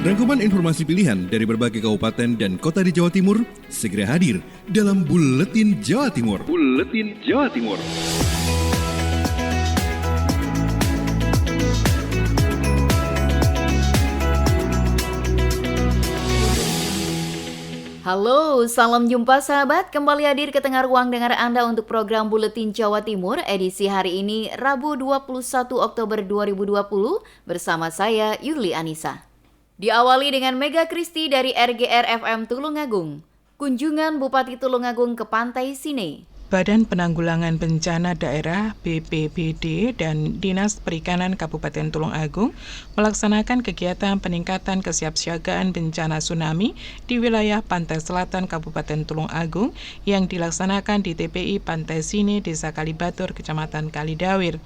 Rangkuman informasi pilihan dari berbagai kabupaten dan kota di Jawa Timur segera hadir dalam Buletin Jawa Timur. Buletin Jawa Timur. Halo, salam jumpa sahabat. Kembali hadir ke tengah ruang dengar Anda untuk program Buletin Jawa Timur edisi hari ini Rabu 21 Oktober 2020 bersama saya Yurli Anissa. Diawali dengan Mega Kristi dari RGR FM Tulungagung. Kunjungan Bupati Tulungagung ke Pantai Sine. Badan Penanggulangan Bencana Daerah BPBD dan Dinas Perikanan Kabupaten Tulungagung melaksanakan kegiatan peningkatan kesiapsiagaan bencana tsunami di wilayah pantai selatan Kabupaten Tulungagung yang dilaksanakan di TPI Pantai Sine, Desa Kalibatur, Kecamatan Kalidawir.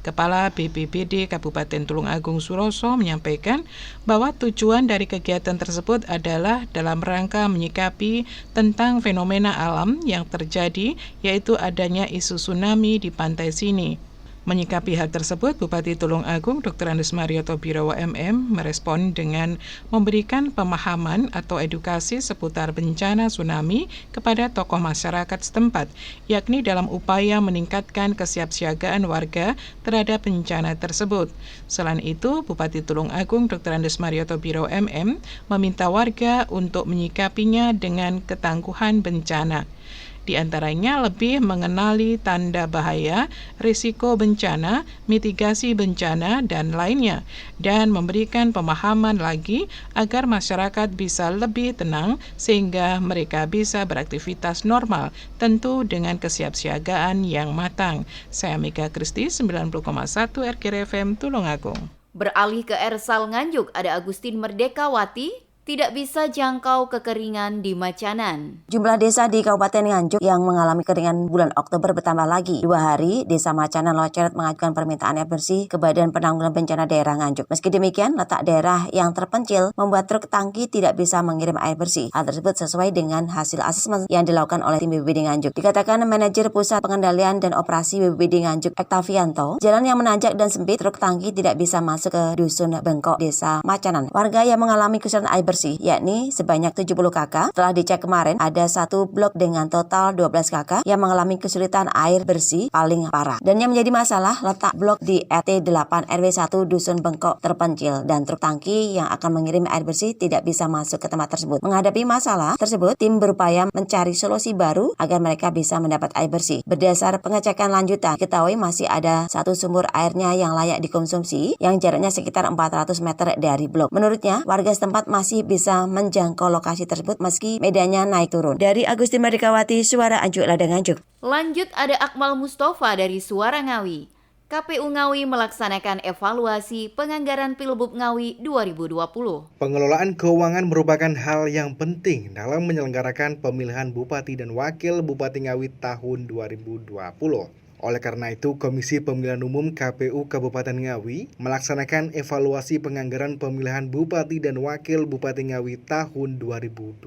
Kepala BPBD Kabupaten Tulungagung Suroso menyampaikan bahwa tujuan dari kegiatan tersebut adalah dalam rangka menyikapi tentang fenomena alam yang terjadi, yaitu adanya isu tsunami di pantai Sine. Menyikapi hal tersebut, Bupati Tulungagung Dr. Andes Marioto Birawa MM merespon dengan memberikan pemahaman atau edukasi seputar bencana tsunami kepada tokoh masyarakat setempat, yakni dalam upaya meningkatkan kesiapsiagaan warga terhadap bencana tersebut. Selain itu, Bupati Tulungagung Dr. Andes Marioto Birawa MM meminta warga untuk menyikapinya dengan ketangguhan bencana. Di antaranya lebih mengenali tanda bahaya, risiko bencana, mitigasi bencana, dan lainnya, dan memberikan pemahaman lagi agar masyarakat bisa lebih tenang sehingga mereka bisa beraktivitas normal, tentu dengan kesiapsiagaan yang matang. Saya Mega Kristi, 90,1 RGR FM Tulungagung. Beralih ke Ersal Nganjuk, ada Agustin Merdekawati. Tidak bisa jangkau kekeringan di Macanan. Jumlah desa di Kabupaten Nganjuk yang mengalami kekeringan bulan Oktober bertambah lagi. 2 hari, Desa Macanan Loceret mengajukan permintaan air bersih ke Badan Penanggulangan Bencana Daerah Nganjuk. Meski demikian, letak daerah yang terpencil membuat truk tangki tidak bisa mengirim air bersih. Hal tersebut sesuai dengan hasil asesmen yang dilakukan oleh tim BPBD Nganjuk. Dikatakan Manajer Pusat Pengendalian dan Operasi BPBD Nganjuk, Ektavianto, jalan yang menanjak dan sempit, truk tangki tidak bisa masuk ke Dusun Bengkok, Desa Macanan. Warga yang mengalami kesulitan air bersih, yakni sebanyak 70 kakak. Setelah dicek kemarin, ada satu blok dengan total 12 kakak yang mengalami kesulitan air bersih paling parah. Dan yang menjadi masalah, letak blok di RT 8 RW 1 Dusun Bengkok terpencil dan truk tangki yang akan mengirim air bersih tidak bisa masuk ke tempat tersebut. Menghadapi masalah tersebut, tim berupaya mencari solusi baru agar mereka bisa mendapat air bersih. Berdasar pengecekan lanjutan, diketahui masih ada satu sumur airnya yang layak dikonsumsi yang jaraknya sekitar 400 meter dari blok. Menurutnya, warga setempat masih bisa menjangkau lokasi tersebut meski medannya naik turun. Dari Agustin Merdekawati, Suara Anjuk Ladang Anjuk. Lanjut ada Akmal Mustafa dari Suara Ngawi. KPU Ngawi melaksanakan evaluasi penganggaran Pilbub Ngawi 2020. Pengelolaan keuangan merupakan hal yang penting dalam menyelenggarakan pemilihan Bupati dan Wakil Bupati Ngawi tahun 2020. Oleh karena itu, Komisi Pemilihan Umum KPU Kabupaten Ngawi melaksanakan evaluasi penganggaran pemilihan Bupati dan Wakil Bupati Ngawi tahun 2020.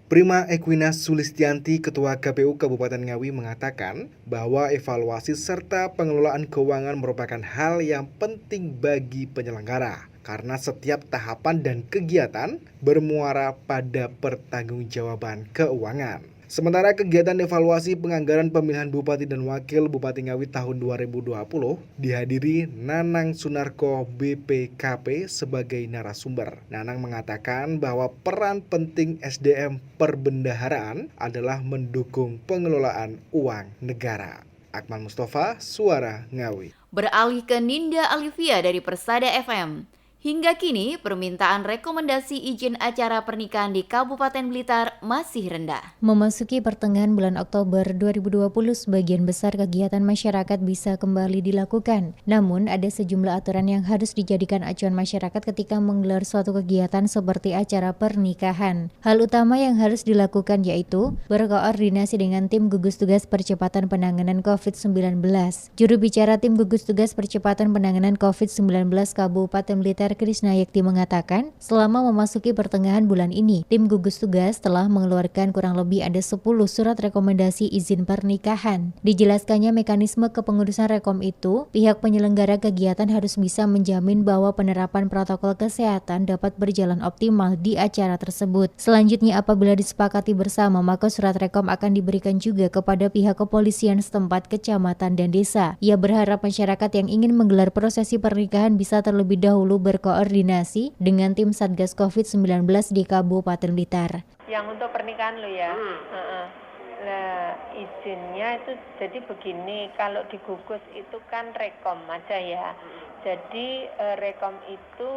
Prima Equina Sulistianti, Ketua KPU Kabupaten Ngawi mengatakan bahwa evaluasi serta pengelolaan keuangan merupakan hal yang penting bagi penyelenggara, karena setiap tahapan dan kegiatan bermuara pada pertanggungjawaban keuangan. Sementara kegiatan evaluasi penganggaran pemilihan Bupati dan Wakil Bupati Ngawi tahun 2020 dihadiri Nanang Sunarko BPKP sebagai narasumber. Nanang mengatakan bahwa peran penting SDM perbendaharaan adalah mendukung pengelolaan uang negara. Akmal Mustafa, Suara Ngawi. Beralih ke Ninda Alivia dari Persada FM. Hingga kini, permintaan rekomendasi izin acara pernikahan di Kabupaten Blitar masih rendah. Memasuki pertengahan bulan Oktober 2020, sebagian besar kegiatan masyarakat bisa kembali dilakukan. Namun, ada sejumlah aturan yang harus dijadikan acuan masyarakat ketika menggelar suatu kegiatan seperti acara pernikahan. Hal utama yang harus dilakukan yaitu berkoordinasi dengan tim gugus tugas percepatan penanganan COVID-19. Juru bicara tim gugus tugas percepatan penanganan COVID-19 Kabupaten Blitar Krisnayakti mengatakan, selama memasuki pertengahan bulan ini, tim gugus tugas telah mengeluarkan kurang lebih ada 10 surat rekomendasi izin pernikahan. Dijelaskannya mekanisme kepengurusan rekom itu, pihak penyelenggara kegiatan harus bisa menjamin bahwa penerapan protokol kesehatan dapat berjalan optimal di acara tersebut. Selanjutnya, apabila disepakati bersama, maka surat rekom akan diberikan juga kepada pihak kepolisian setempat, kecamatan, dan desa. Ia berharap masyarakat yang ingin menggelar prosesi pernikahan bisa terlebih dahulu berkoordinasi dengan tim Satgas COVID-19 di Kabupaten Blitar. Yang untuk pernikahan lo ya, nah izinnya itu jadi begini, kalau di gugus itu kan rekom aja ya. Jadi rekom itu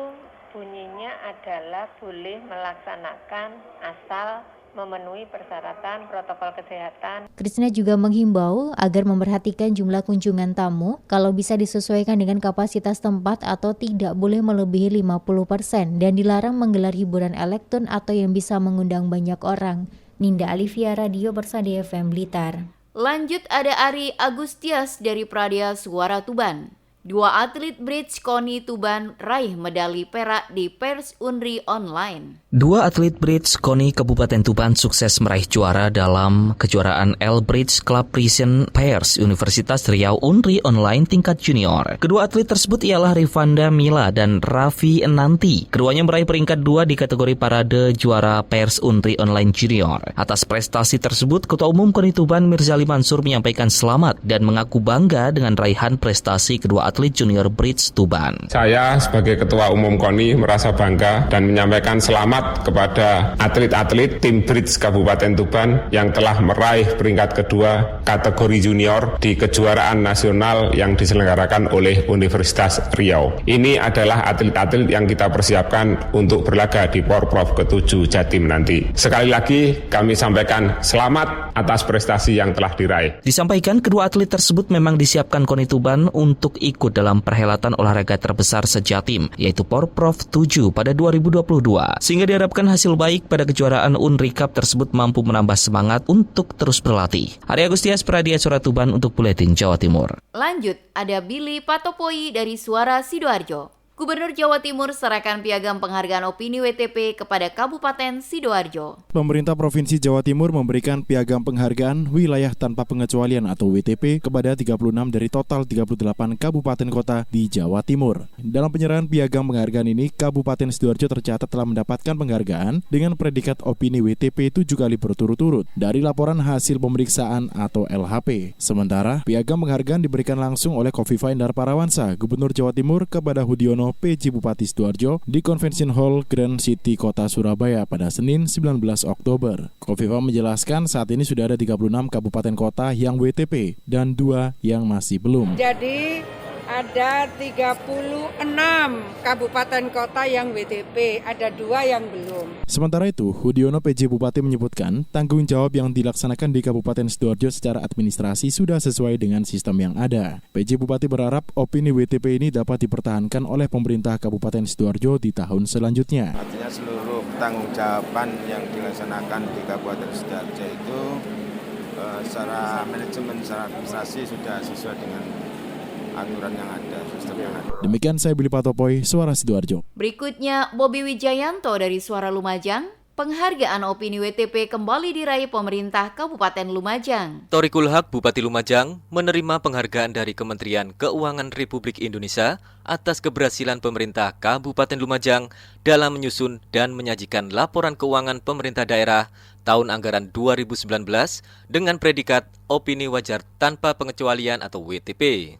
bunyinya adalah boleh melaksanakan asal memenuhi persyaratan protokol kesehatan. Krisna juga menghimbau agar memperhatikan jumlah kunjungan tamu, kalau bisa disesuaikan dengan kapasitas tempat atau tidak boleh melebihi 50% dan dilarang menggelar hiburan elektron atau yang bisa mengundang banyak orang. Ninda Alivia, Radio Bersadi FM Blitar. Lanjut ada Ari Agustias dari Pradia Suara Tuban. 2 atlet bridge KONI Tuban raih medali perak di Pers Unri Online. 2 atlet bridge KONI Kabupaten Tuban sukses meraih juara dalam kejuaraan L Bridge Club Prison Pairs Universitas Riau Unri Online tingkat junior. Kedua atlet tersebut ialah Rifanda Mila dan Raffi Nanti. Keduanya meraih peringkat 2 di kategori parade juara Pairs Unri Online Junior. Atas prestasi tersebut, Ketua Umum KONI Tuban Mirzali Mansur menyampaikan selamat dan mengaku bangga dengan raihan prestasi kedua atlet junior bridge Tuban. Saya sebagai Ketua Umum KONI merasa bangga dan menyampaikan selamat kepada atlet-atlet tim bridge Kabupaten Tuban yang telah meraih peringkat kedua kategori junior di kejuaraan nasional yang diselenggarakan oleh Universitas Riau. Ini adalah atlet-atlet yang kita persiapkan untuk berlaga di Porprov ke-7 Jatim nanti. Sekali lagi kami sampaikan selamat atas prestasi yang telah diraih. Disampaikan kedua atlet tersebut memang disiapkan KONI Tuban untuk ikut dalam perhelatan olahraga terbesar sejatim, yaitu Porprov 7 pada 2022, sehingga diharapkan hasil baik pada kejuaraan Unri Cup tersebut mampu menambah semangat untuk terus berlatih. Ari Agustias, Pradia Suara Tuban untuk Buletin Jawa Timur. Lanjut, ada Billy Patopoi dari Suara Sidoarjo. Gubernur Jawa Timur serahkan piagam penghargaan opini WTP kepada Kabupaten Sidoarjo. Pemerintah Provinsi Jawa Timur memberikan piagam penghargaan wilayah tanpa pengecualian atau WTP kepada 36 dari total 38 kabupaten kota di Jawa Timur. Dalam penyerahan piagam penghargaan ini, Kabupaten Sidoarjo tercatat telah mendapatkan penghargaan dengan predikat opini WTP 7 kali berturut-turut dari laporan hasil pemeriksaan atau LHP. Sementara, piagam penghargaan diberikan langsung oleh Kofifa Indar Parawansa, Gubernur Jawa Timur, kepada Hudiono PJ Bupati Sidoarjo di Convention Hall Grand City Kota Surabaya pada Senin 19 Oktober. Kofifa menjelaskan saat ini sudah ada 36 kabupaten kota yang WTP dan 2 yang masih belum. Jadi ada 36 kabupaten kota yang WTP, ada 2 yang belum. Sementara itu, Hudiono PJ Bupati menyebutkan tanggung jawab yang dilaksanakan di Kabupaten Sidoarjo secara administrasi sudah sesuai dengan sistem yang ada. PJ Bupati berharap opini WTP ini dapat dipertahankan oleh pemerintah Kabupaten Sidoarjo di tahun selanjutnya. Artinya seluruh tanggung jawaban yang dilaksanakan di Kabupaten Sidoarjo itu secara manajemen, secara administrasi sudah sesuai dengan aturan yang ada, sistem yang ada. Demikian saya Billy Patopoi, Suara Sidoarjo. Berikutnya Bobi Wijayanto dari Suara Lumajang. Penghargaan opini WTP kembali diraih pemerintah Kabupaten Lumajang. Thoriqul Haq, Bupati Lumajang, menerima penghargaan dari Kementerian Keuangan Republik Indonesia atas keberhasilan pemerintah Kabupaten Lumajang dalam menyusun dan menyajikan laporan keuangan pemerintah daerah tahun anggaran 2019 dengan predikat opini wajar tanpa pengecualian atau WTP.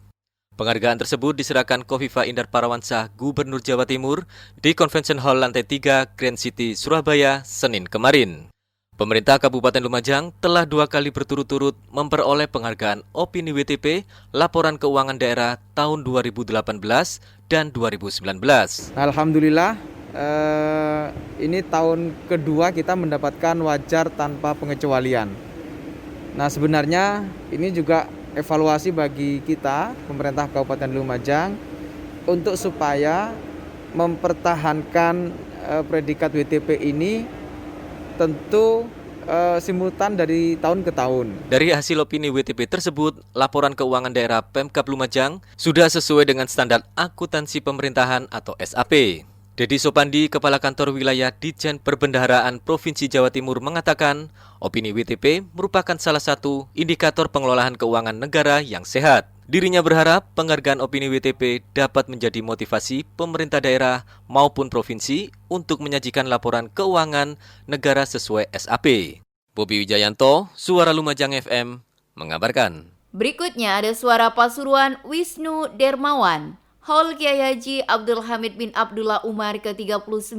Penghargaan tersebut diserahkan Kofifa Indar Parawansa, Gubernur Jawa Timur, di Convention Hall lantai 3 Grand City, Surabaya, Senin kemarin. Pemerintah Kabupaten Lumajang telah 2 kali berturut-turut memperoleh penghargaan opini WTP Laporan Keuangan Daerah tahun 2018 dan 2019. Alhamdulillah, ini tahun kedua kita mendapatkan wajar tanpa pengecualian. Nah, sebenarnya ini juga evaluasi bagi kita, pemerintah Kabupaten Lumajang, untuk supaya mempertahankan predikat WTP ini tentu simultan dari tahun ke tahun. Dari hasil opini WTP tersebut, laporan keuangan daerah Pemkab Lumajang sudah sesuai dengan standar akuntansi pemerintahan atau SAP. Dedi Sopandi, Kepala Kantor Wilayah Ditjen Perbendaharaan Provinsi Jawa Timur mengatakan, opini WTP merupakan salah satu indikator pengelolaan keuangan negara yang sehat. Dirinya berharap penghargaan opini WTP dapat menjadi motivasi pemerintah daerah maupun provinsi untuk menyajikan laporan keuangan negara sesuai SAP. Bobi Wijayanto, Suara Lumajang FM, mengabarkan. Berikutnya ada suara Pasuruan Wisnu Dermawan. Haul Kiai Haji Abdul Hamid bin Abdullah Umar ke-39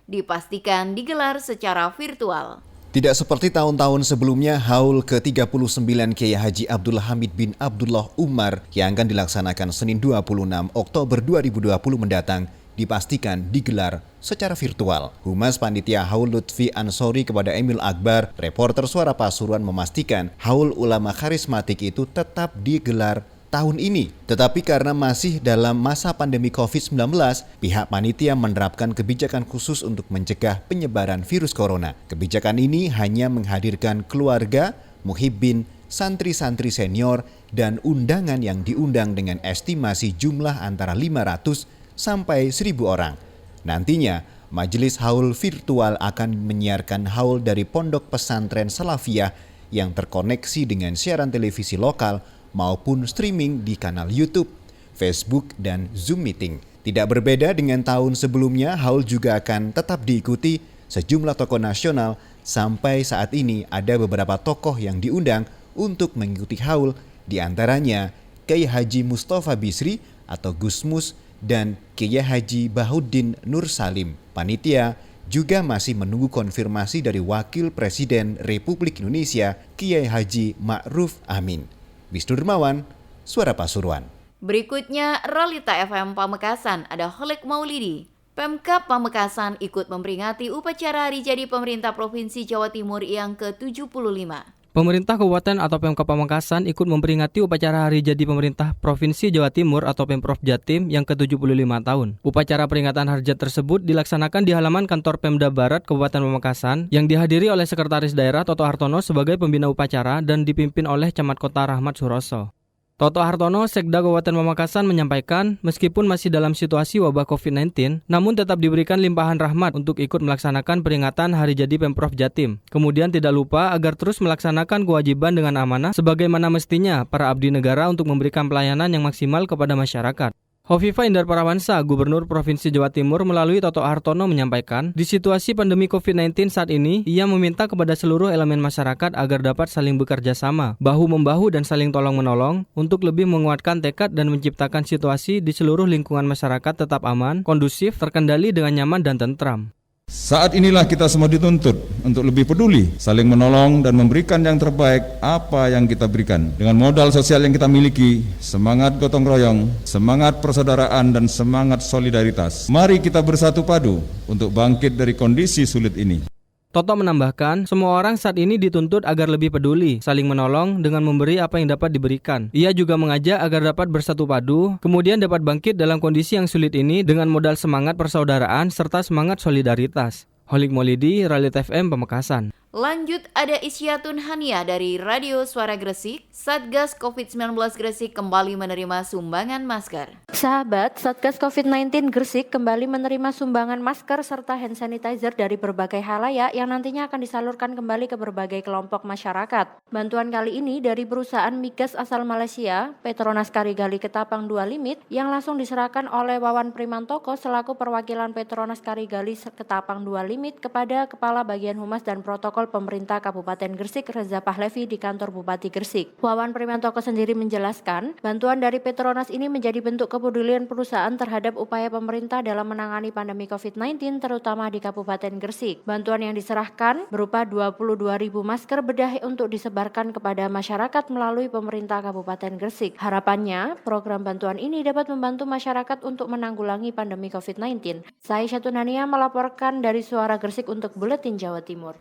dipastikan digelar secara virtual. Tidak seperti tahun-tahun sebelumnya, Haul ke-39 Kiai Haji Abdul Hamid bin Abdullah Umar yang akan dilaksanakan Senin 26 Oktober 2020 mendatang dipastikan digelar secara virtual. Humas Panitia Haul Lutfi Ansori kepada Emil Akbar, reporter Suara Pasuruan memastikan Haul Ulama Karismatik itu tetap digelar tahun ini. Tetapi karena masih dalam masa pandemi COVID-19, pihak panitia menerapkan kebijakan khusus untuk mencegah penyebaran virus corona. Kebijakan ini hanya menghadirkan keluarga, muhibbin, santri-santri senior, dan undangan yang diundang dengan estimasi jumlah antara 500 sampai 1.000 orang. Nantinya, Majelis Haul virtual akan menyiarkan haul dari Pondok Pesantren Salafiyah yang terkoneksi dengan siaran televisi lokal maupun streaming di kanal YouTube, Facebook, dan Zoom Meeting. Tidak berbeda dengan tahun sebelumnya, haul juga akan tetap diikuti sejumlah tokoh nasional. Sampai saat ini ada beberapa tokoh yang diundang untuk mengikuti haul, di antaranya Kiai Haji Mustafa Bisri atau Gusmus dan Kiai Haji Bahuddin Nur Salim. Panitia juga masih menunggu konfirmasi dari Wakil Presiden Republik Indonesia Kiai Haji Ma'ruf Amin. Wisnu Dermawan, Suara Pasuruan. Berikutnya, Realita FM Pamekasan, ada Holik Maulidi. Pemkab Pamekasan ikut memperingati upacara Hari Jadi Pemerintah Provinsi Jawa Timur yang ke-75. Pemerintah Kabupaten atau Pemkab Pamekasan ikut memperingati upacara Hari Jadi Pemerintah Provinsi Jawa Timur atau Pemprov Jatim yang ke-75 tahun. Upacara peringatan Hari Jadi tersebut dilaksanakan di halaman kantor Pemda Barat Kabupaten Pamekasan yang dihadiri oleh Sekretaris Daerah Toto Hartono sebagai pembina upacara dan dipimpin oleh Camat Kota Rahmat Suroso. Toto Hartono, Sekda Kabupaten Pamekasan menyampaikan, meskipun masih dalam situasi wabah COVID-19, namun tetap diberikan limpahan rahmat untuk ikut melaksanakan peringatan Hari Jadi Pemprov Jatim. Kemudian tidak lupa agar terus melaksanakan kewajiban dengan amanah sebagaimana mestinya para abdi negara untuk memberikan pelayanan yang maksimal kepada masyarakat. Hovifah Indar Parawansa, Gubernur Provinsi Jawa Timur melalui Toto Hartono menyampaikan, di situasi pandemi COVID-19 saat ini, ia meminta kepada seluruh elemen masyarakat agar dapat saling bekerja sama, bahu-membahu dan saling tolong-menolong untuk lebih menguatkan tekad dan menciptakan situasi di seluruh lingkungan masyarakat tetap aman, kondusif, terkendali dengan nyaman dan tentram. Saat inilah kita semua dituntut untuk lebih peduli, saling menolong dan memberikan yang terbaik apa yang kita berikan. Dengan modal sosial yang kita miliki, semangat gotong royong, semangat persaudaraan dan semangat solidaritas. Mari kita bersatu padu untuk bangkit dari kondisi sulit ini. Toto menambahkan, semua orang saat ini dituntut agar lebih peduli, saling menolong dengan memberi apa yang dapat diberikan. Ia juga mengajak agar dapat bersatu padu, kemudian dapat bangkit dalam kondisi yang sulit ini dengan modal semangat persaudaraan serta semangat solidaritas. Holik Maulidi, Realita FM Pamekasan. Lanjut, ada Isyatun Hania dari Radio Suara Gresik. Satgas COVID-19 Gresik kembali menerima sumbangan masker. Sahabat, Satgas COVID-19 Gresik kembali menerima sumbangan masker serta hand sanitizer dari berbagai halayak yang nantinya akan disalurkan kembali ke berbagai kelompok masyarakat. Bantuan kali ini dari perusahaan migas asal Malaysia, Petronas Karigali Ketapang 2 Limit, yang langsung diserahkan oleh Wawan Primantoko selaku perwakilan Petronas Karigali Ketapang 2 Limit kepada Kepala Bagian Humas dan Protokol Pemerintah Kabupaten Gresik Reza Pahlevi di kantor Bupati Gresik. Wawan Primantoko sendiri menjelaskan, bantuan dari Petronas ini menjadi bentuk kepedulian perusahaan terhadap upaya pemerintah dalam menangani pandemi COVID-19 terutama di Kabupaten Gresik. Bantuan yang diserahkan berupa 22.000 masker bedah untuk disebarkan kepada masyarakat melalui pemerintah Kabupaten Gresik. Harapannya, program bantuan ini dapat membantu masyarakat untuk menanggulangi pandemi COVID-19. Saya Isyatun Hania melaporkan dari Suara Gresik untuk Buletin Jawa Timur.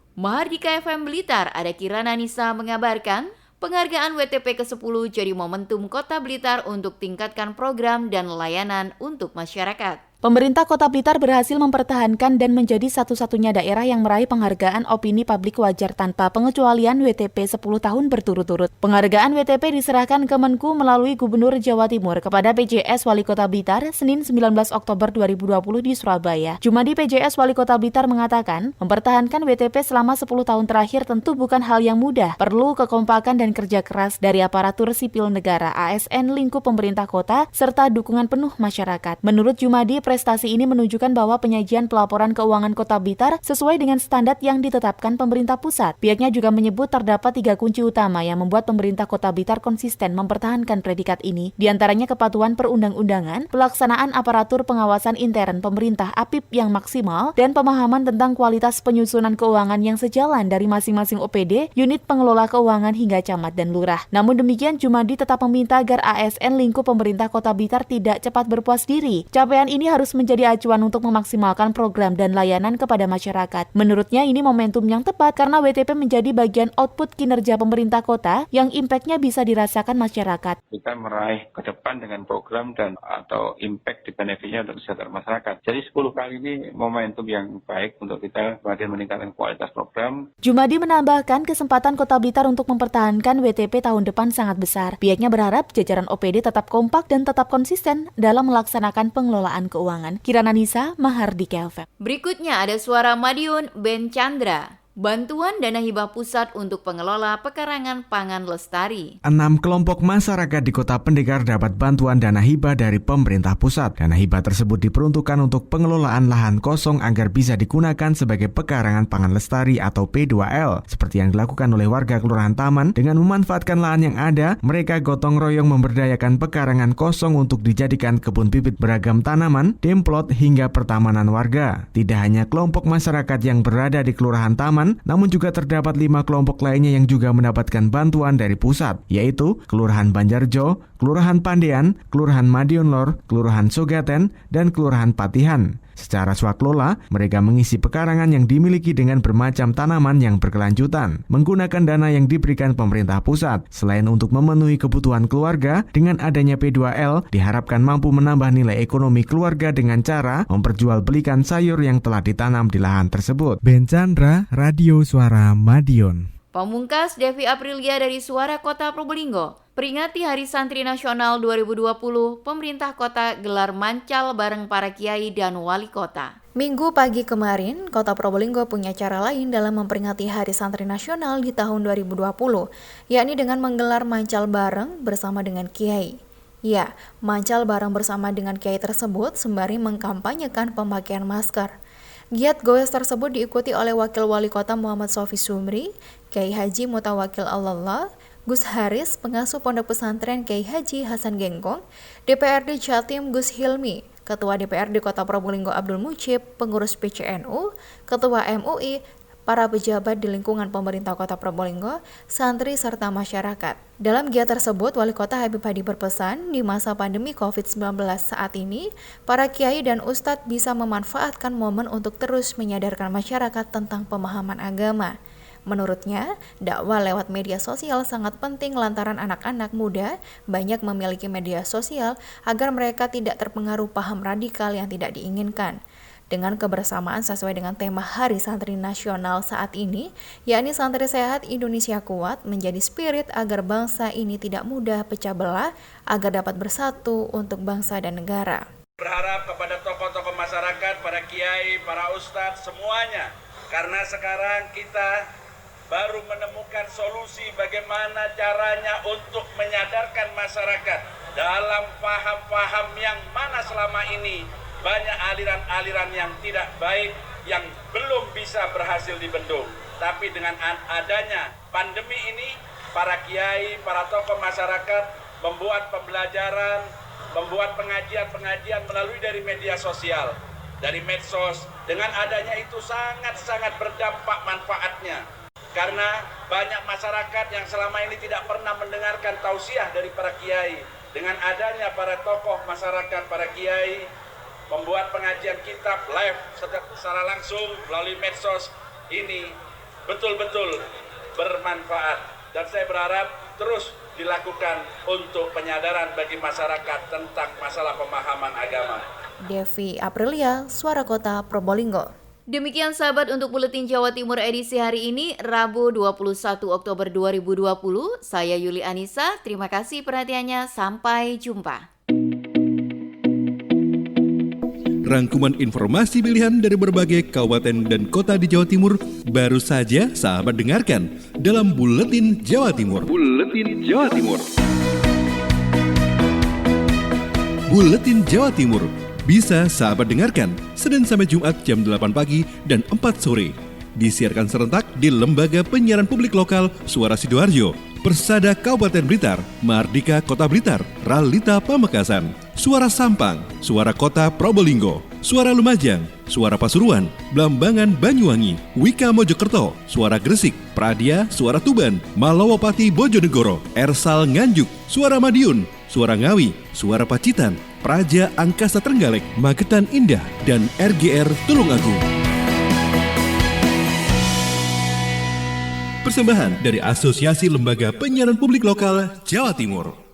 Mahardika FM Blitar, ada Kirana Nisa mengabarkan, penghargaan WTP ke-10 jadi momentum Kota Blitar untuk tingkatkan program dan layanan untuk masyarakat. Pemerintah Kota Blitar berhasil mempertahankan dan menjadi satu-satunya daerah yang meraih penghargaan opini publik wajar tanpa pengecualian WTP 10 tahun berturut-turut. Penghargaan WTP diserahkan Kemenku melalui Gubernur Jawa Timur kepada PJS Wali Kota Blitar Senin 19 Oktober 2020 di Surabaya. Jumadi PJS Wali Kota Blitar mengatakan, mempertahankan WTP selama 10 tahun terakhir tentu bukan hal yang mudah. Perlu kekompakan dan kerja keras dari aparatur sipil negara, ASN, lingkup pemerintah kota, serta dukungan penuh masyarakat. Menurut Jumadi, prestasi ini menunjukkan bahwa penyajian pelaporan keuangan Kota Blitar sesuai dengan standar yang ditetapkan pemerintah pusat. Pihaknya juga menyebut terdapat 3 kunci utama yang membuat pemerintah Kota Blitar konsisten mempertahankan predikat ini. Di antaranya kepatuhan perundang-undangan, pelaksanaan aparatur pengawasan intern pemerintah APIP yang maksimal, dan pemahaman tentang kualitas penyusunan keuangan yang sejalan dari masing-masing OPD, unit pengelola keuangan hingga camat dan lurah. Namun demikian, Jumadi tetap meminta agar ASN lingkup pemerintah Kota Blitar tidak cepat berpuas diri. Capaian ini harus menjadi acuan untuk memaksimalkan program dan layanan kepada masyarakat. Menurutnya ini momentum yang tepat karena WTP menjadi bagian output kinerja pemerintah kota yang impact-nya bisa dirasakan masyarakat. Kita meraih ke depan dengan program dan atau impact di benefitnya untuk kesejahteraan masyarakat. Jadi 10 kali ini momentum yang baik untuk kita semakin meningkatkan kualitas program. Jumadi menambahkan kesempatan Kota Blitar untuk mempertahankan WTP tahun depan sangat besar. Pihaknya berharap jajaran OPD tetap kompak dan tetap konsisten dalam melaksanakan pengelolaan keuangan. Kirana Nisa, Mahardika FM. Berikutnya ada suara Madiun Ben Chandra. Bantuan dana hibah pusat untuk pengelola pekarangan pangan lestari. 6 kelompok masyarakat di Kota Pendekar dapat bantuan dana hibah dari pemerintah pusat. Dana hibah tersebut diperuntukkan untuk pengelolaan lahan kosong agar bisa digunakan sebagai pekarangan pangan lestari atau P2L. Seperti yang dilakukan oleh warga Kelurahan Taman, dengan memanfaatkan lahan yang ada, mereka gotong royong memberdayakan pekarangan kosong untuk dijadikan kebun bibit beragam tanaman, demplot hingga pertamanan warga. Tidak hanya kelompok masyarakat yang berada di Kelurahan Taman, namun juga terdapat 5 kelompok lainnya yang juga mendapatkan bantuan dari pusat, yaitu Kelurahan Banjarjo, Kelurahan Pandean, Kelurahan Madiun Lor, Kelurahan Sogaten, dan Kelurahan Patihan. Secara swakelola, mereka mengisi pekarangan yang dimiliki dengan bermacam tanaman yang berkelanjutan, menggunakan dana yang diberikan pemerintah pusat. Selain untuk memenuhi kebutuhan keluarga, dengan adanya P2L, diharapkan mampu menambah nilai ekonomi keluarga dengan cara memperjualbelikan sayur yang telah ditanam di lahan tersebut. Ben Chandra, Radio Suara Madiun. Pamungkas Devi Aprilia dari Suara Kota Probolinggo. Peringati Hari Santri Nasional 2020, pemerintah kota gelar mancal bareng para kiai dan wali kota. Minggu pagi kemarin, Kota Probolinggo punya cara lain dalam memperingati Hari Santri Nasional di tahun 2020, yakni dengan menggelar mancal bareng bersama dengan kiai. Ya, mancal bareng bersama dengan kiai tersebut sembari mengkampanyekan pemakaian masker. Giat goes tersebut diikuti oleh Wakil Wali Kota Muhammad Sofi Sumri, Kiai Haji Mutawakil Allah, Gus Haris, pengasuh Pondok Pesantren Kiai Haji Hasan Genggong, DPRD Jatim Gus Hilmi, Ketua DPRD Kota Probolinggo Abdul Mujib, pengurus PCNU, Ketua MUI, para pejabat di lingkungan pemerintah Kota Probolinggo, santri, serta masyarakat. Dalam giat tersebut, Wali Kota Habib Hadi berpesan, di masa pandemi COVID-19 saat ini, para kiai dan ustadz bisa memanfaatkan momen untuk terus menyadarkan masyarakat tentang pemahaman agama. Menurutnya, dakwah lewat media sosial sangat penting lantaran anak-anak muda banyak memiliki media sosial agar mereka tidak terpengaruh paham radikal yang tidak diinginkan. Dengan kebersamaan sesuai dengan tema Hari Santri Nasional saat ini, yakni Santri Sehat Indonesia Kuat, menjadi spirit agar bangsa ini tidak mudah pecah belah, agar dapat bersatu untuk bangsa dan negara. Berharap kepada tokoh-tokoh masyarakat, para kiai, para ustadz, semuanya, karena sekarang kita baru menemukan solusi bagaimana caranya untuk menyadarkan masyarakat dalam paham-paham yang mana selama ini banyak aliran-aliran yang tidak baik yang belum bisa berhasil dibendung. Tapi dengan adanya pandemi ini, para kiai, para tokoh masyarakat membuat pembelajaran, membuat pengajian-pengajian melalui dari media sosial, dari medsos. Dengan adanya itu sangat-sangat berdampak manfaatnya. Karena banyak masyarakat yang selama ini tidak pernah mendengarkan tausiah dari para kiai. Dengan adanya para tokoh masyarakat, para kiai, membuat pengajian kitab live secara langsung melalui medsos ini betul-betul bermanfaat. Dan saya berharap terus dilakukan untuk penyadaran bagi masyarakat tentang masalah pemahaman agama. Devi Aprilia, Suara Kota Probolinggo. Demikian sahabat untuk Buletin Jawa Timur edisi hari ini, Rabu 21 Oktober 2020. Saya Yuli Anissa, terima kasih perhatiannya, sampai jumpa. Rangkuman informasi pilihan dari berbagai kabupaten dan kota di Jawa Timur baru saja sahabat dengarkan dalam Buletin Jawa Timur. Buletin Jawa Timur. Buletin Jawa Timur bisa sahabat dengarkan Senin sampai Jumat jam 8 pagi dan 4 sore. Disiarkan serentak di Lembaga Penyiaran Publik Lokal Suara Sidoarjo, Persada Kabupaten Blitar, Mardika Kota Blitar, Ralita Pamekasan, Suara Sampang, Suara Kota Probolinggo, Suara Lumajang, Suara Pasuruan, Blambangan Banyuwangi, Wika Mojokerto, Suara Gresik, Pradia, Suara Tuban, Malawapati Bojonegoro, Ersal Nganjuk, Suara Madiun, Suara Ngawi, Suara Pacitan, Praja Angkasa Trenggalek, Magetan Indah, dan RGR Tulungagung. Persembahan dari Asosiasi Lembaga Penyiaran Publik Lokal Jawa Timur.